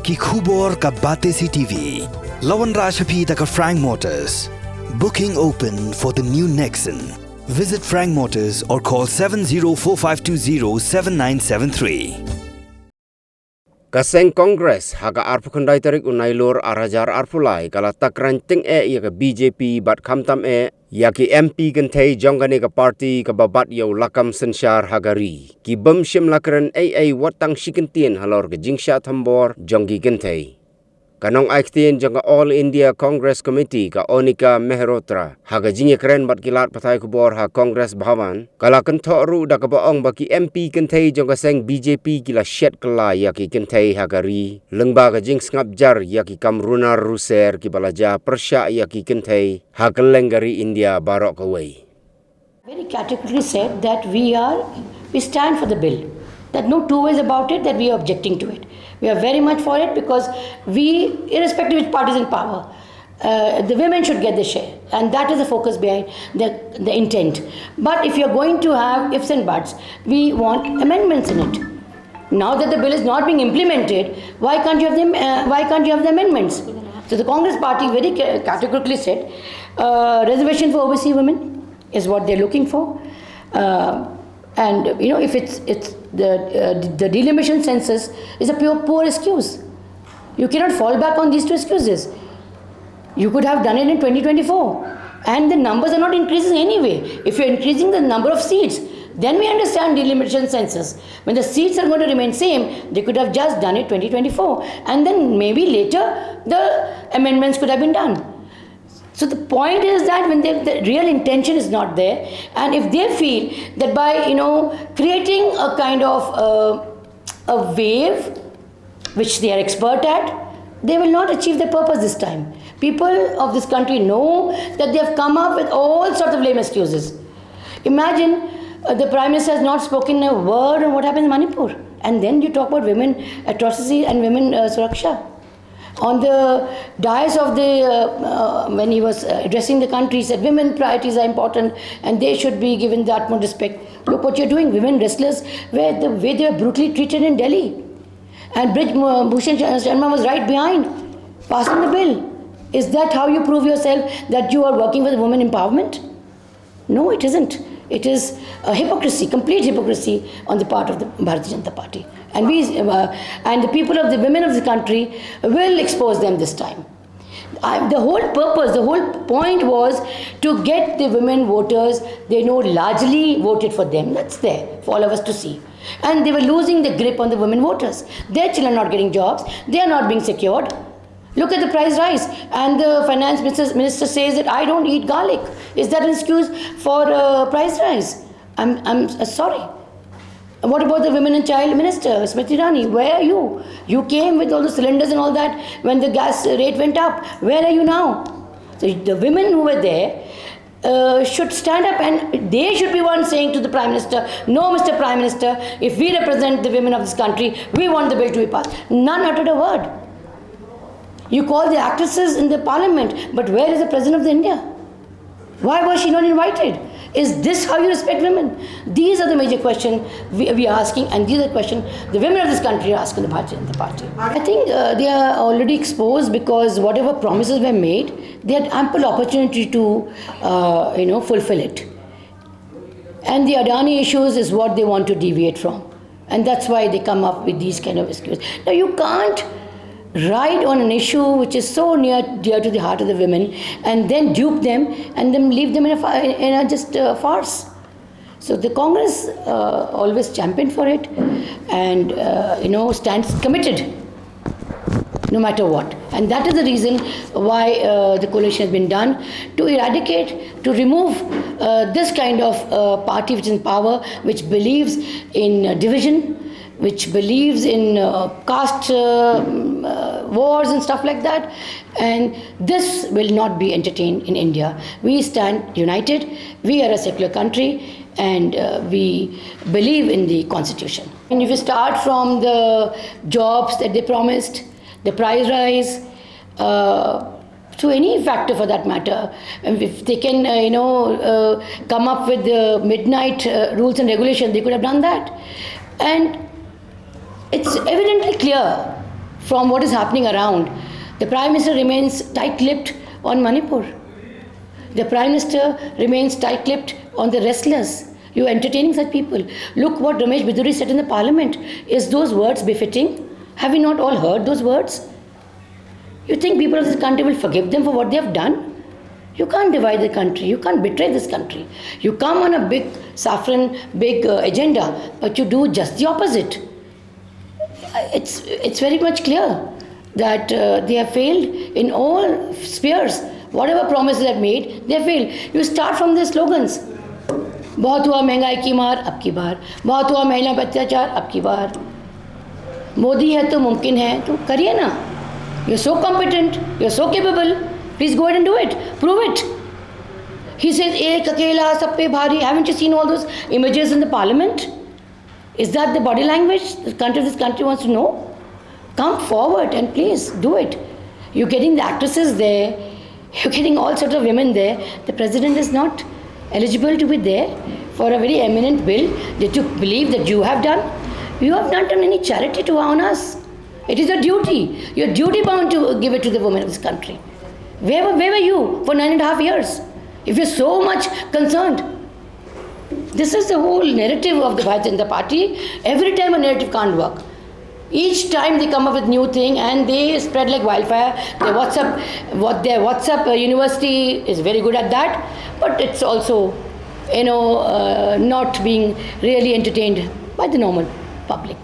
Ki Khubor ka Bate si TV. Lawan Rashapi taka Frank Motors. Booking open for the new Nexon. Visit Frank Motors or call 7045207973. Kaseng Congress haga arpukandai tarik unailor arajar arpulai kala Takraiñ ting ya ka BJP bat kamtam ya ki MP Kynthei jongane ka party ka babat yau lakam sensyar hagari. Kbum shim lakran watang shikintien halor ka Jingshah Thombor jonggi Kynthei. Kanong aiktien jong ka All India Congress Committee ka Onika Mehrotra haga jingi keren bat kilat patai kubor ha Congress Bhavan kala kento ru da ka baong baki MP Kynthei jong ka seng BJP kila shet kala ya ki Kynthei hagari lengba ka jing ngap jar ya ki kamrunar ruser ki balaja persya ya ki Kynthei hakelengari India barok away. Very categorically said that we stand for the bill. That no two ways about it, that we are objecting to it. We are very much for it because we, irrespective of which party is in power, the women should get the share. And that is the focus behind the intent. But if you are going to have ifs and buts, we want amendments in it. Now that the bill is not being implemented, why can't you have the amendments? So the Congress party very categorically said, reservation for overseas women is what they're looking for. And if it's the delimitation census is a poor excuse. You cannot fall back on these two excuses. You could have done it in 2024, and the numbers are not increasing anyway. If you're increasing the number of seats, then we understand delimitation census. When the seats are going to remain same, they could have just done it 2024, and then maybe later the amendments could have been done. So the point is that when the real intention is not there, and if they feel that by creating a kind of a wave, which they are expert at, they will not achieve their purpose this time. People of this country know that they have come up with all sorts of lame excuses. Imagine the Prime Minister has not spoken a word on what happened in Manipur, and then you talk about women atrocity and women suraksha. On the dais of when he was addressing the country, he said women priorities are important and they should be given the utmost respect. Look what you're doing, women wrestlers, where the way they were brutally treated in Delhi. And Brij Bhushan Sharma was right behind, passing the bill. Is that how you prove yourself that you are working for the women empowerment? No, it isn't. It is a hypocrisy, complete hypocrisy on the part of the Bharatiya Janata Party. And the people of the women of the country will expose them this time. The whole purpose, the whole point was to get the women voters, they know largely voted for them. That's there for all of us to see. And they were losing the grip on the women voters. Their children are not getting jobs. They are not being secured. Look at the price rise. And the finance minister says that I don't eat garlic. Is that an excuse for price rise? I'm sorry. What about the women and child minister, Smriti Irani? Where are you? You came with all the cylinders and all that when the gas rate went up. Where are you now? So the women who were there should stand up, and they should be one saying to the Prime Minister, no, Mr. Prime Minister, if we represent the women of this country, we want the bill to be passed. None uttered a word. You call the actresses in the parliament, but where is the President of India? Why was she not invited? Is this how you respect women? These are the major questions we are asking, and these are the questions the women of this country are asking the Bharatiya Janata Party. I think they are already exposed because whatever promises were made, they had ample opportunity to fulfill it. And the Adani issues is what they want to deviate from. And that's why they come up with these kind of excuses. Now you can't ride on an issue which is so dear to the heart of the women and then dupe them and then leave them in a farce. So the Congress always championed for it and stands committed no matter what. And that is the reason why the coalition has been done, to eradicate, to remove this kind of party which is in power, which believes in division, which believes in caste wars and stuff like that. And this will not be entertained in India. We stand united. We are a secular country and we believe in the Constitution. And if you start from the jobs that they promised, the price rise, to any factor for that matter, and if they can come up with the midnight rules and regulations, they could have done that. And it's evidently clear from what is happening around. The Prime Minister remains tight-lipped on Manipur. The Prime Minister remains tight-lipped on the wrestlers. You are entertaining such people. Look what Ramesh Biduri said in the Parliament. Is those words befitting? Have we not all heard those words? You think people of this country will forgive them for what they have done? You can't divide the country. You can't betray this country. You come on a big saffron, big agenda, but you do just the opposite. It's very much clear that they have failed in all spheres. Whatever promises they have made, they have failed. You start from the slogans. बहुत हुआ महंगाई की मार अब की बार, बहुत हुआ महिला पर अत्याचार अब की बार. मोदी है तो मुमकिन है तो करिए ना. You're so competent, you're so capable. Please go ahead and do it. Prove it. He says, ek akela sab pe bhari. Haven't you seen all those images in the parliament? Is that the body language this country wants to know? Come forward and please do it. You're getting the actresses there. You're getting all sorts of women there. The president is not eligible to be there for a very eminent bill that you believe that you have done. You have not done any charity to on us. It is your duty. You're duty bound to give it to the women of this country. Where were you for 9.5 years? If you're so much concerned. This is the whole narrative of the Bharatiya Janata Party. Every time a narrative can't work. Each time they come up with new thing and they spread like wildfire. Their WhatsApp university is very good at that, but it's also, not being really entertained by the normal public.